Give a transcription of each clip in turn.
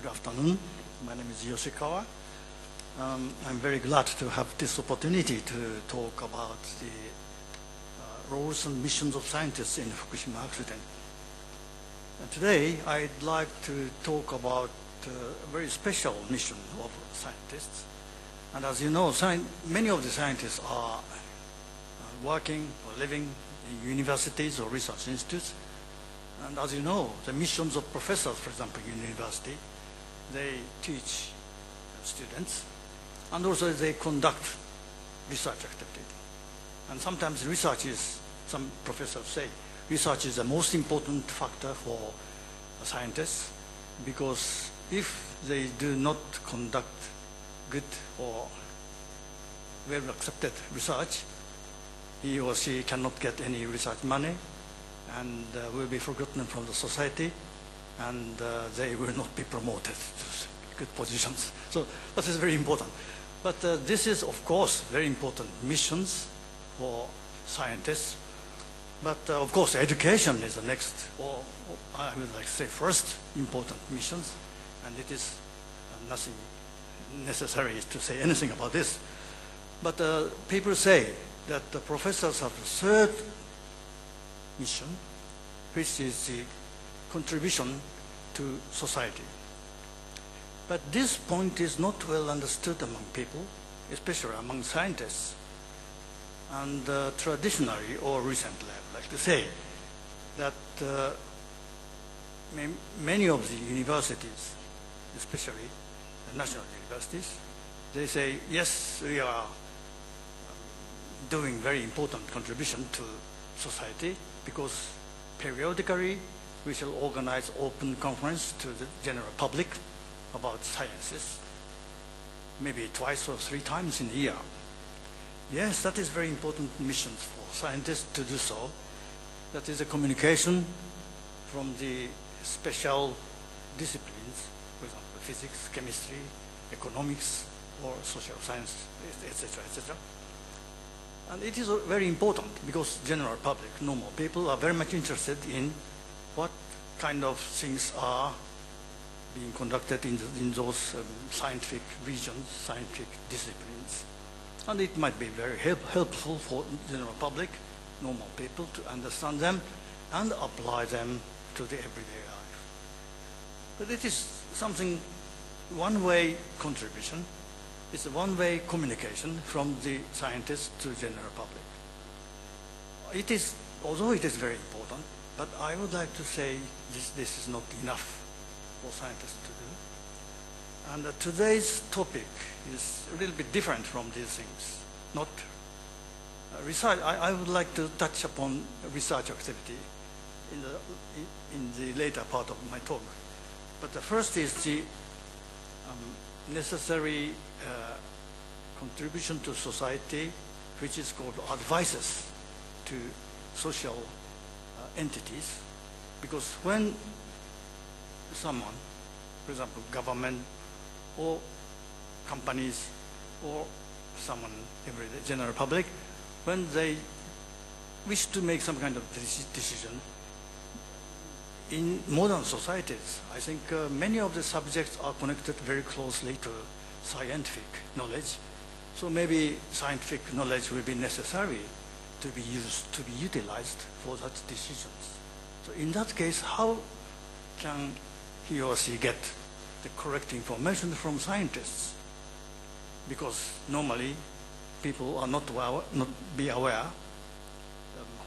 Good afternoon. My name is Yoshikawa. I'm very glad to have this opportunity to talk about the roles and missions of scientists in Fukushima accident. And today, I'd like to talk about a very special mission of scientists. And as you know, many of the scientists are working or living in universities or research institutes. And as you know, the missions of professors, for example, in university, they teach students, and also they conduct research activity. And sometimes research is, some professors say, research is the most important factor for scientists, because if they do not conduct good or well-accepted research, he or she cannot get any research money, and will be forgotten from the society, and they will not be promoted to good positions. So that is very important. But this is, of course, very important missions for scientists. But of course, education is the next, or I would like to say first important missions, and it is nothing necessary to say anything about this. But people say that the professors have a third mission, which is the contribution to society. But this point is not well understood among people, especially among scientists. And traditionally or recently, I'd like to say that many of the universities, especially the national universities, they say, yes, we are doing very important contribution to society, because periodically we shall organize open conference to the general public about sciences, maybe twice or three times in a year. Yes, that is very important mission for scientists to do so. That is a communication from the special disciplines, for example, physics, chemistry, economics, or social science, etc., etc. And it is very important because general public, normal people, are very much interested in what kind of things are being conducted in those scientific regions, scientific disciplines. And it might be very helpful for general public, normal people, to understand them and apply them to the everyday life. But it is something, one-way contribution. It's a one-way communication from the scientists to general public. It is, although it is very important, but I would like to say this is not enough for scientists to do. And today's topic is a little bit different from these things. Not research. I would like to touch upon research activity in the later part of my talk. But the first is the necessary contribution to society, which is called advices to social entities. Because when someone, for example, government or companies or someone, everyday general public, when they wish to make some kind of decision, in modern societies, I think many of the subjects are connected very closely to scientific knowledge. So maybe scientific knowledge will be necessary to be used, to be utilized for such decisions. So in that case, how can he or she get the correct information from scientists? Because normally people are not be aware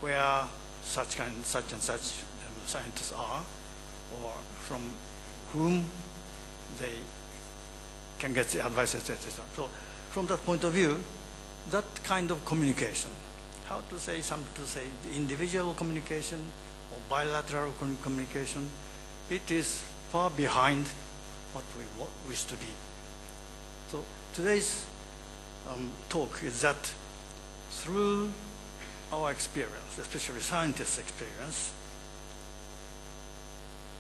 where such and such scientists are, or from whom they can get the advice, etc. So from that point of view, that kind of communication, how to say, the individual communication or bilateral communication, it is far behind what we wish to be. So today's talk is that through our experience, especially scientists' experience,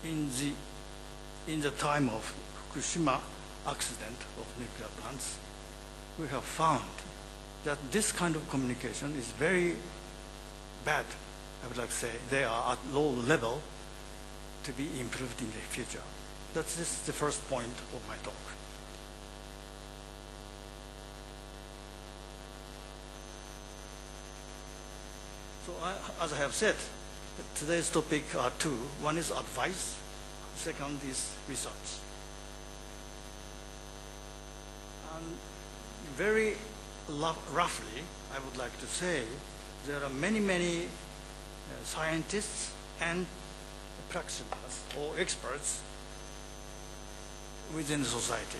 in the time of Fukushima accident of nuclear plants, we have found that this kind of communication is very bad. I would like to say they are at low level to be improved in the future. This is the first point of my talk. So as I have said, today's topic are two. One is advice, second is research. And very roughly, I would like to say there are many scientists and practitioners or experts within the society.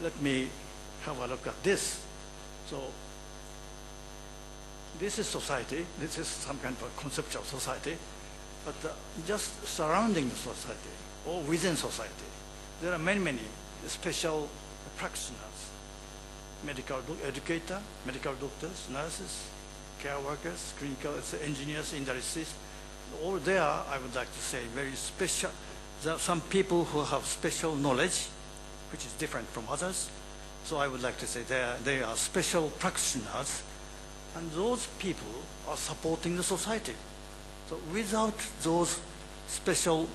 Let me have a look at this. So this is society. This is some kind of a conceptual society. But just surrounding the society or within society, there are many special practitioners, medical educator, medical doctors, nurses, care workers, clinical engineers, industries. All there, I would like to say, very special. There are some people who have special knowledge, which is different from others. So I would like to say they are special practitioners, and those people are supporting the society. So without those special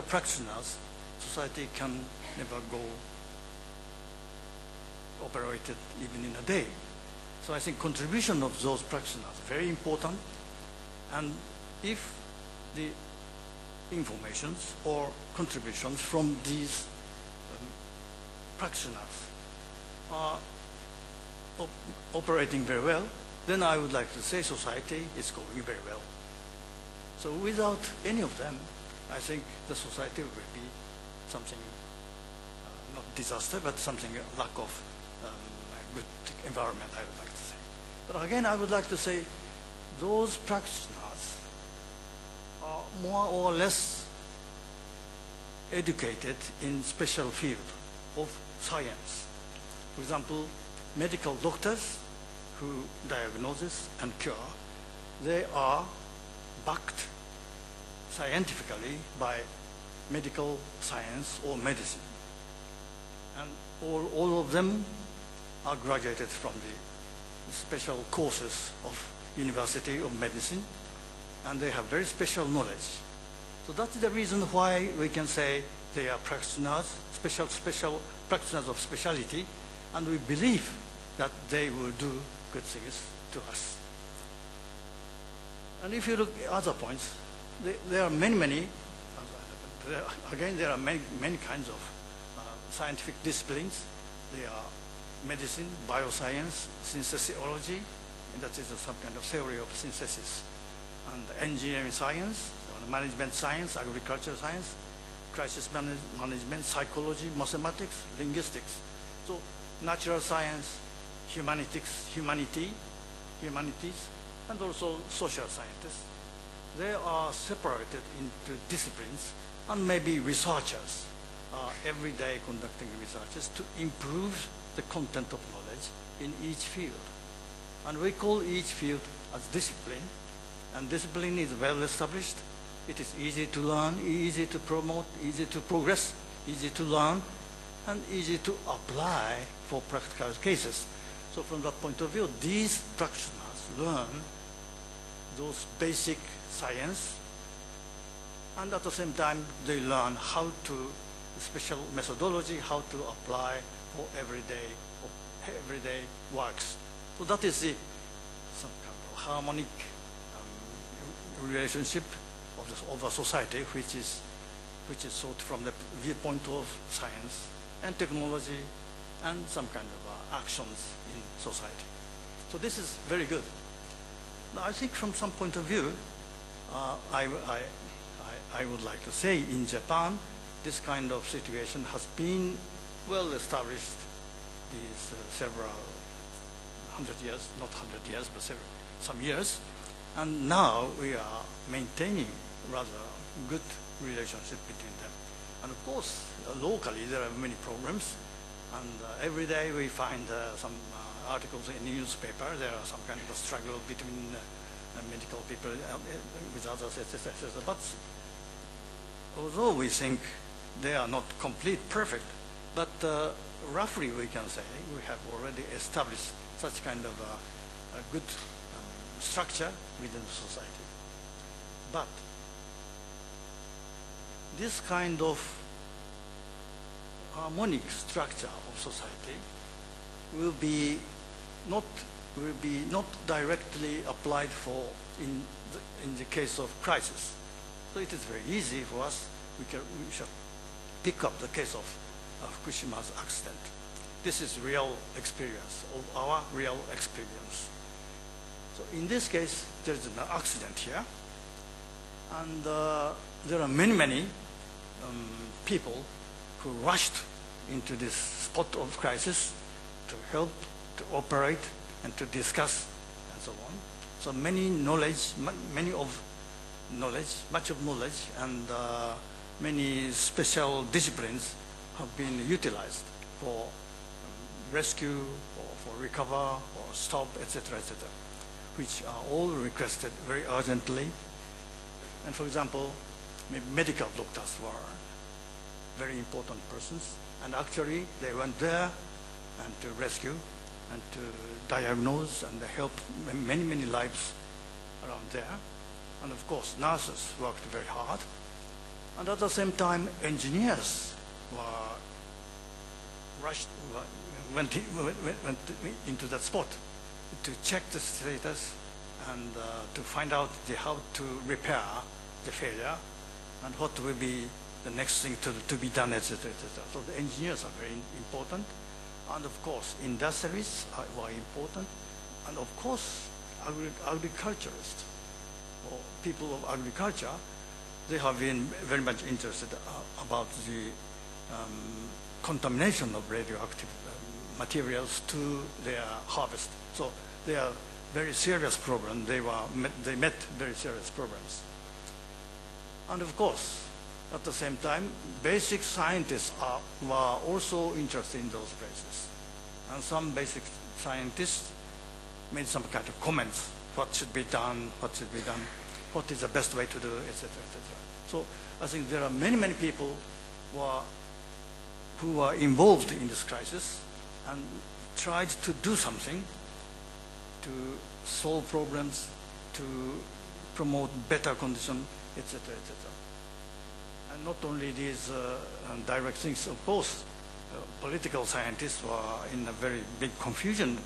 practitioners, society can never go operated even in a day. So I think contribution of those practitioners is very important. And if the informations or contributions from these practitioners are operating very well, then I would like to say society is going very well. So without any of them, I think the society will be something, not disaster, but something lack of good environment, I would like to say. But again, I would like to say those practitioners are more or less educated in special field of science. For example, medical doctors who diagnose and cure, they are backed scientifically by medical science or medicine. And all of them are graduated from the special courses of University of Medicine, and they have very special knowledge. So that's the reason why we can say they are practitioners, special practitioners of specialty, and we believe that they will do good things to us. And if you look at other points, there are many, again, there are many kinds of scientific disciplines. There are medicine, bioscience, synthesiology, and that is some kind of theory of synthesis, and engineering science, management science, agricultural science, crisis management, psychology, mathematics, linguistics. So natural science, humanities, and also social scientists. They are separated into disciplines, and maybe researchers are every day conducting researches to improve the content of knowledge in each field. And we call each field as discipline, and discipline is well established. It is easy to learn, easy to promote, easy to progress, easy to learn, and easy to apply for practical cases. So from that point of view, these practitioners learn those basic science, and at the same time, they learn how to, special methodology, how to apply for everyday works. So that is some kind of harmonic relationship of a society, which is thought from the viewpoint of science and technology and some kind of actions in society. So this is very good. Now, I think from some point of view, I would like to say in Japan, this kind of situation has been well established these several hundred years, not 100 years, but some years. And now we are maintaining rather good relationship between them. And of course, locally there are many problems. And every day we find some articles in the newspaper. There are some kind of a struggle between medical people with others, etc., etc. But although we think they are not complete, perfect, but roughly we can say we have already established such kind of a good structure within the society. But this kind of harmonic structure of society will be not directly applied for in the case of crisis. So it is very easy for us. We should pick up the case of Fukushima's accident. This is real experience, of our real experience. So in this case, there is an accident here, and there are many people who rushed into this spot of crisis to help, to operate, and to discuss, and so on. So much of knowledge, and many special disciplines have been utilized for rescue, or for recover, or stop, etc., which are all requested very urgently. And for example, medical doctors were very important persons, and actually they went there and to rescue and to diagnose and help many lives around there. And of course, nurses worked very hard. And at the same time, engineers went into that spot to check the status and to find out how to repair the failure and what will be the next thing to be done, etc., etc. So the engineers are very important. And of course, industries are important. And of course, agriculturists, or people of agriculture, they have been very much interested about the contamination of radioactive materials to their harvest. So they are very serious problems. They met very serious problems. And of course, at the same time, basic scientists were also interested in those places. And some basic scientists made some kind of comments. What should be done, what is the best way to do, etc., etc. So I think there are many people who are involved in this crisis and tried to do something to solve problems, to promote better conditions, etc., etc. And not only these direct things, of course, political scientists were in a very big confusion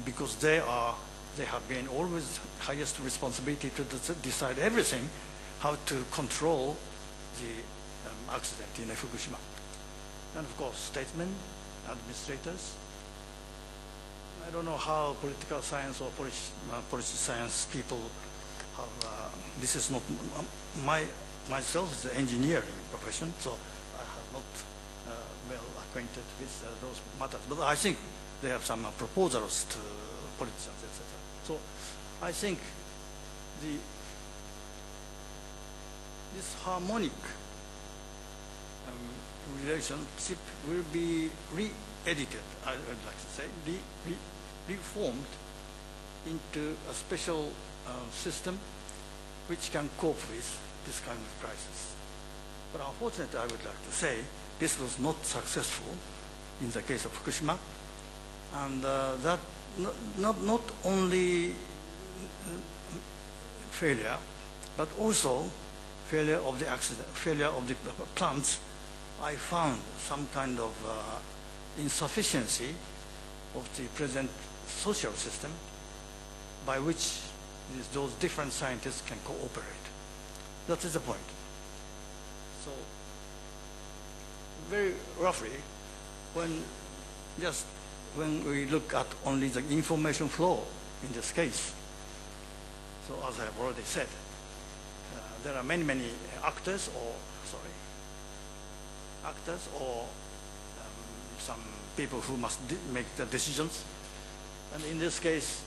because they have been always highest responsibility to decide everything, how to control the accident in Fukushima. And of course, statesmen, administrators. I don't know how political science or policy science people have, this is not myself is an engineering profession, so I have not well acquainted with those matters. But I think they have some proposals to politicians, etc. So I think this harmonic relationship will be re-edited, I would like to say, reformed into a special system which can cope with this kind of crisis. But unfortunately, I would like to say, this was not successful in the case of Fukushima, and that not only failure, but also failure of the accident, failure of the plants. I found some kind of insufficiency of the present social system by which those different scientists can cooperate. That is the point. So, very roughly, when we look at only the information flow in this case, so as I have already said, there are many actors or some people who must make the decisions. And in this case,